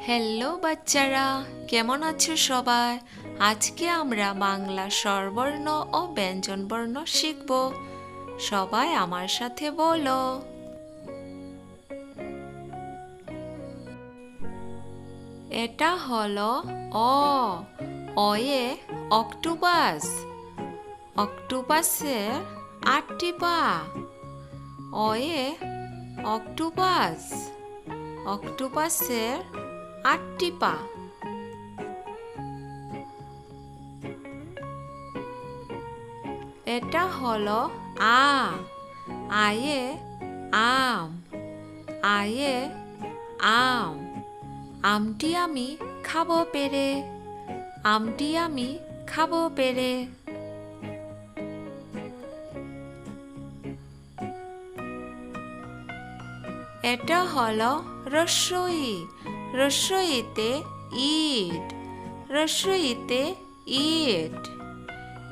Hello বাচ্চারা, কেমন আছো সবাই? আজকে আমরা বাংলা স্বরবর্ণ ও ব্যঞ্জনবর্ণ শিখব। সবাই আমার সাথে বলো। এটা হলো অ। অয়ে অক্টোপাস। অক্টোপাসের 8টি পা। অয়ে অক্টোপাস। অক্টোপাসের 8টি পা। এটা হলো আ। আয়ে আম। আয়ে আম। আমটি আমি খাবো পেরে। আমটি আমি খাবো পেরে। এটা হলো রস্বই। রস্বইতে ইট। রস্বইতে ইট।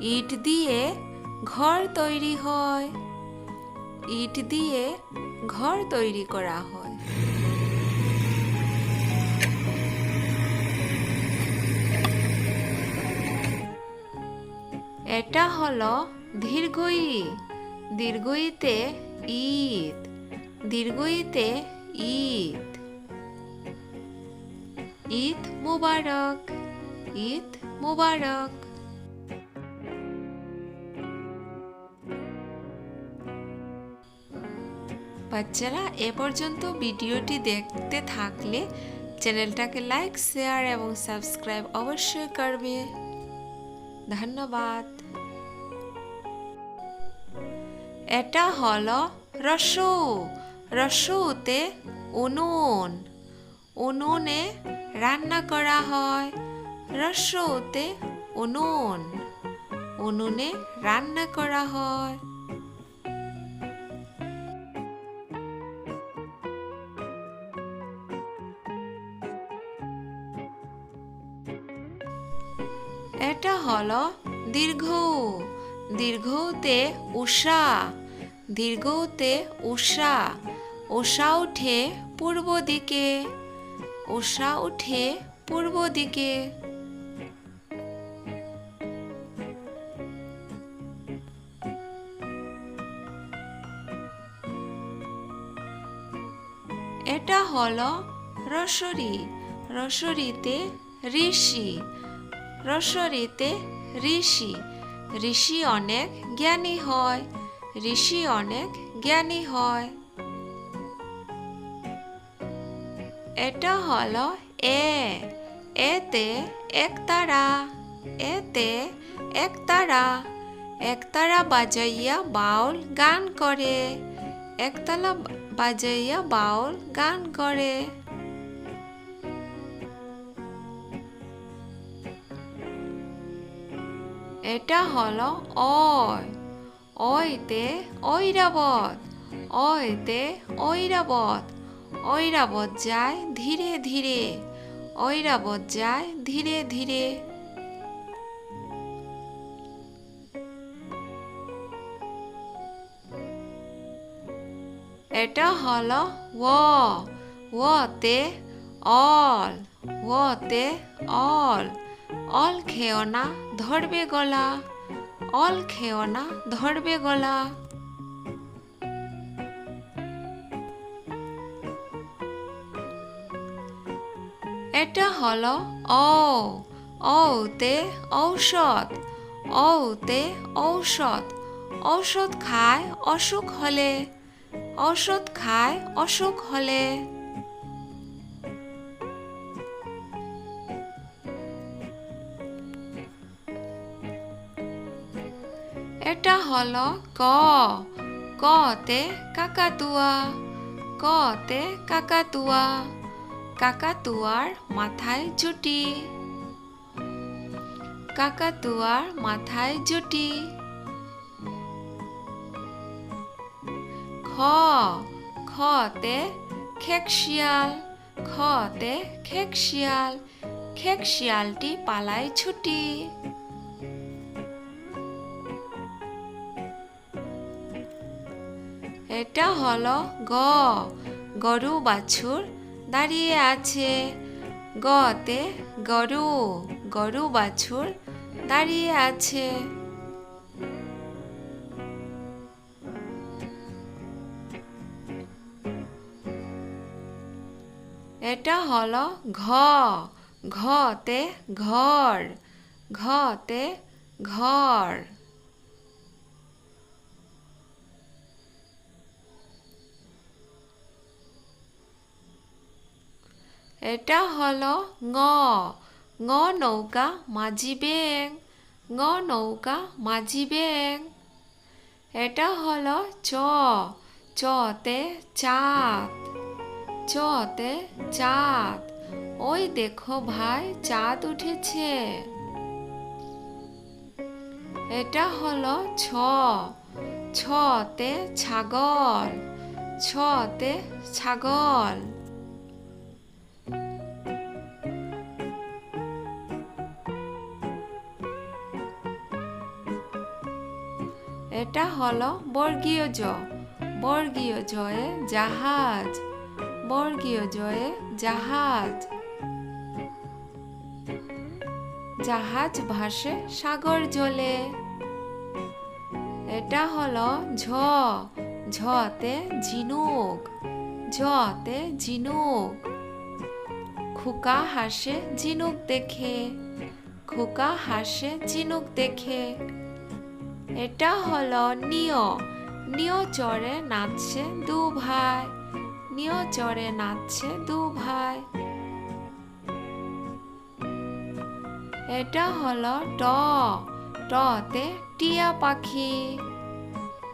ইট দিয়ে ঘর তৈরি হয়। ইট দিয়ে ঘর তৈরি করা হয়। এটা হলো দীর্ঘই। দীর্ঘইতে ঈদ। দীর্ঘইতে ঈদ। ঈদ মুবারক। ঈদ মুবারক। বাচ্চারা এ পর্যন্ত ভিডিওটি দেখতে থাকলে চ্যানেলটাকে লাইক, শেয়ার এবং সাবস্ক্রাইব অবশ্যই করবে। ধন্যবাদ। এটা হলো রস্যু। রস্যুতে উনুন। উনুনে রান্না করা হয়। রস্যুতে উনুন। উনুনে রান্না করা হয়। এটা হলো দীর্ঘ। দীর্ঘতে উষা। দীর্ঘতে উষা। উষা উঠে পূর্ব দিকে। উষা উঠে পূর্ব দিকে। এটা হলো রস্বরী। রস্বরীতে ঋষি। রস্বরীতে ঋষি। ঋষি অনেক জ্ঞানী হয়। ঋষি অনেক জ্ঞানী হয়। এটা হলো এ। এতে একতারা। এতে একতারা। একতারা বাজাইয়া বাউল গান করে। একতারা বাজাইয়া বাউল গান করে। এটা হলো অয়। অয়তে ঐরাবত। অয়তে ঐরাবত। ঐরাবত যায় ধীরে ধীরে। ঐরাবত যায় ধীরে ধীরে। এটা হলো ও। ওতে অল। ওতে অল। অল খেও না, ধরবে গলা। অল খেও না, ধরবে গলা। এটা হলো ও। ওতে ঔষধ। ওতে ঔষধ। ঔষধ খায় অসুখ হলে। ঔষধ খায় অসুখ হলে। এটা হলো ক। কতে কাকাতুয়া। কতে কাকাতুয়া। কাকাতুয়ার মাথায় জুটি। কাকাতুয়ার মাথায় জুটি। খ। খতে খেকশিয়াল। খতে খেকশিয়াল। খেকশিয়ালটি পালায় ছুটি। এটা হলো গ। গরু বাছুর দাঁড়িয়ে আছে। গতে গরু, গরু বাছুর দাঁড়িয়ে আছে। এটা হলো ঘ, ঘতে ঘর, ঘতে ঘর। এটা হলো ঙ, ঙ নৌকা মাঝি ব্যাঙ, ঙ নৌকা মাঝি ব্যাঙ। এটা হলো চ, চতে চাঁদ, চতে চাঁদ। ওই দেখো ভাই চাঁদ উঠেছে। এটা হলো ছ, ছতে ছাগল, ছতে ছাগল। এটা হলো বর্গীয় জ, বর্গীয় জয়ে জাহাজ, বর্গীয় জয়ে জাহাজ। জাহাজ ভাসে সাগর জলে। এটা হলো ঝ, ঝতে ঝিনুক, ঝতে ঝিনুক। খোকা হাসে ঝিনুক দেখে, খোকা হাসে ঝিনুক দেখে। এটা হলো নিয়, নিয় চড়ে নাচছে দু ভাই, নিয় চড়ে নাচছে দু ভাই। এটা হলো ট, টতে টিয়া পাখি,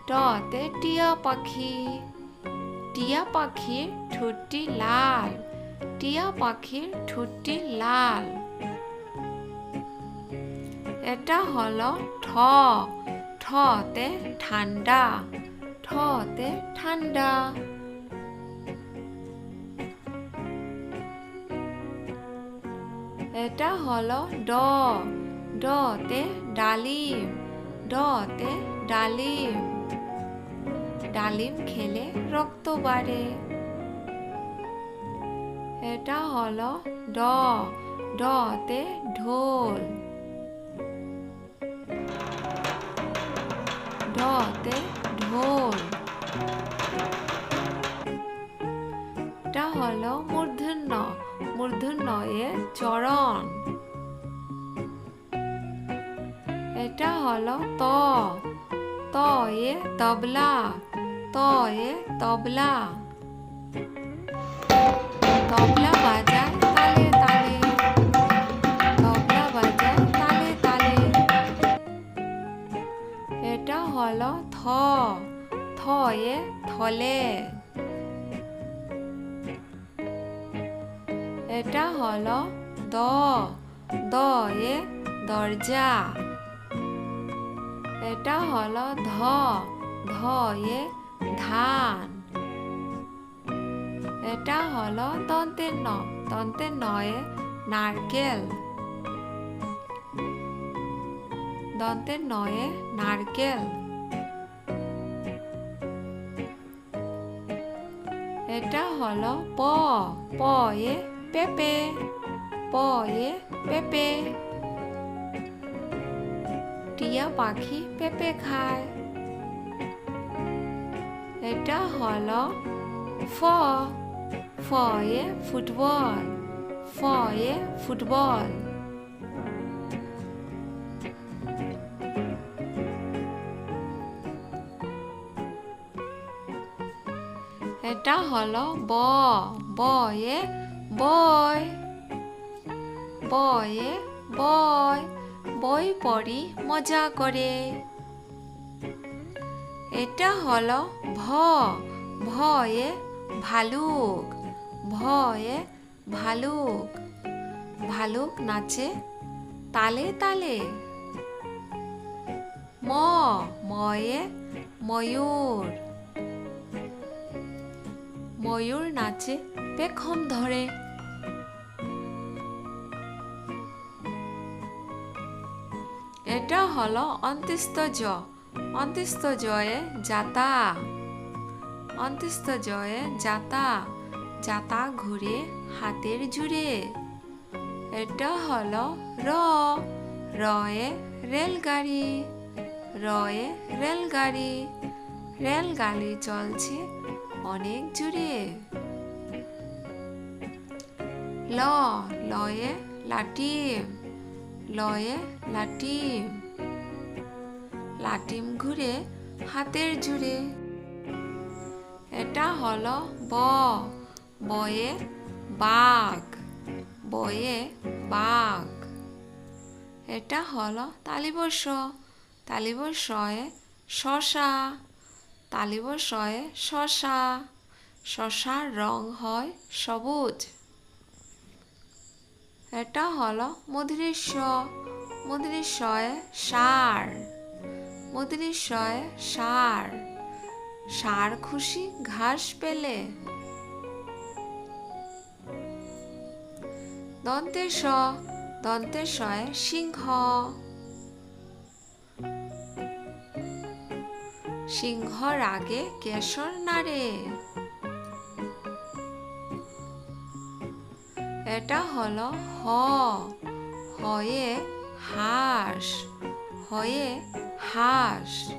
টতে টিয়া পাখি। টিয়া পাখির ঠোঁটটি লাল, টিয়া পাখির ঠোঁটটি লাল। এটা হলো ঠ, ঠতে ঠান্ডা, ঠতে ঠান্ডা। এটা হলো ড, ডতে ডালিম, ডতে ডালিম। ডালিম খেলে রক্ত বাড়ে। এটা হলো ড, ডতে ঢোল, ঢতে ঢোল। এটা হলো মূর্ধন্য, মূর্ধন্যয়ে চরণ। এটা হলো ত, তয়ে তবলা, তয়ে তবলা। তবলা বাজায় তালে তালে, তবলা বাজায় তালে তালে। এটা হলো থ, থয়ে থলে। এটা হলো দ, দয়ে দরজা। এটা হলো ধ, ধয়ে ধান। এটা হলো দন্তের ন, দন্তের নয়ে নারকেল, দন্তের নয়ে নারকেল। এটা হলো প, পয়ে পেঁপে, পয়ে পেঁপে। টিয়া পাখি পেঁপে খায়। এটা হলো ফ, ফয়ে ফুটবল, ফয়ে ফুটবল। এটা হলো ব, বয়ে বই, বয়ে বই। বই পড়ি মজা করে। এটা হলো ভ, ভয়ে ভালুক, ভয়ে ভালুক। ভালুক নাচে তালে তালে। ম, ময়ে ময়ূর, ময়ূর নাচে পেখম ধরে। এটা হলো অন্ত্যেষ্ঠ জ, অন্ত্যেষ্ঠ জয়ে যাতা, অন্ত্যেষ্ঠ জয়ে যাতা। যাতা ঘুরে হাতের জুড়ে। এটা হলো র। রয়ে রেলগাড়ি। রয়ে রেলগাড়ি। রেলগাড়ি চলছে অনেক জোরে। ল। লয়ে লাটিম। লয়ে লাটিম। লাটিম ঘুরে হাতের জুড়ে। এটা হলো ব। বয়ে বাঘ। বয়ে বাঘ। এটা হলো তালিবস্য। তালিবস্যয়ে শসা। তালিবস্যয়ে শসা। শসার রং হয় সবুজ। এটা হলো মূর্ধন্য ষ। মূর্ধন্যয়ে ষাঁড়। মূর্ধন্যয়ে ষাঁড়। ষাঁড় খুশি ঘাস পেলে। দন্তে স। দন্তে সয়ে সিংহ। সিংহর আগে কেশর নাড়ে। এটা হলো হ। হয়ে হাঁস। হয়ে হাঁস।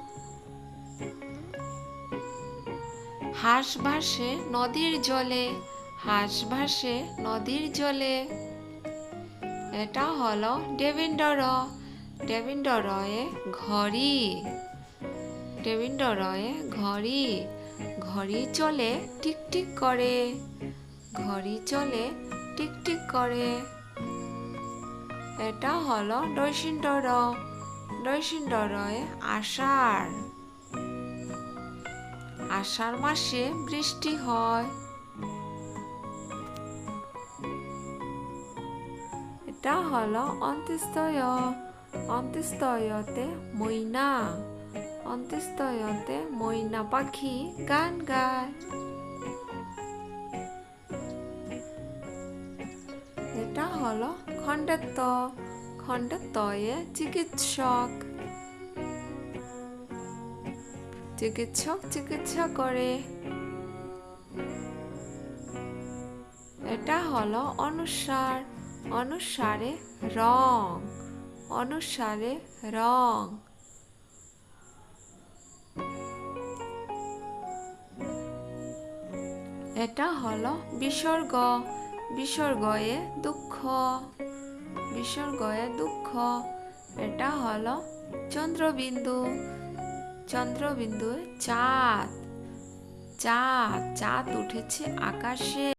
হাঁস ভাসে নদীর জলে। হাঁস ভাসে নদীর জলে। এটা হলো ডেভিন্ড র। ডেভিন্ড রয়ে ঘড়ি। ডেভিন্ড রয়ে ঘড়ি। ঘড়ি চলে টিকটিক করে। ঘড়ি চলে টিকটিক করে। এটা হলো ডৈসিন্ড র। ডৈসিন্ড রয়ে আষাঢ়। আষাঢ় মাসে বৃষ্টি হয়। এটা হলো অন্ত্যেষ্ঠয়। অন্ত্যেষ্ঠয়তে ময়না। অন্ত্যেষ্ঠয়তে ময়না পাখি গান গায়। এটা হলো খণ্ডেত্ব। খণ্ডেত্বয়ে চিকিৎসক। চিকিৎসক চিকিৎসা করে। এটা হলো অনুস্বার। অনুস্বারে রং। অনুস্বারে রং। এটা হলো বিসর্গ। বিসর্গয়ে দুঃখ। বিসর্গয়ে দুঃখ। এটা হলো চন্দ্রবিন্দু। চন্দ্রবিন্দু চাঁদ। চাঁদ। চাঁদ উঠেছে আকাশে।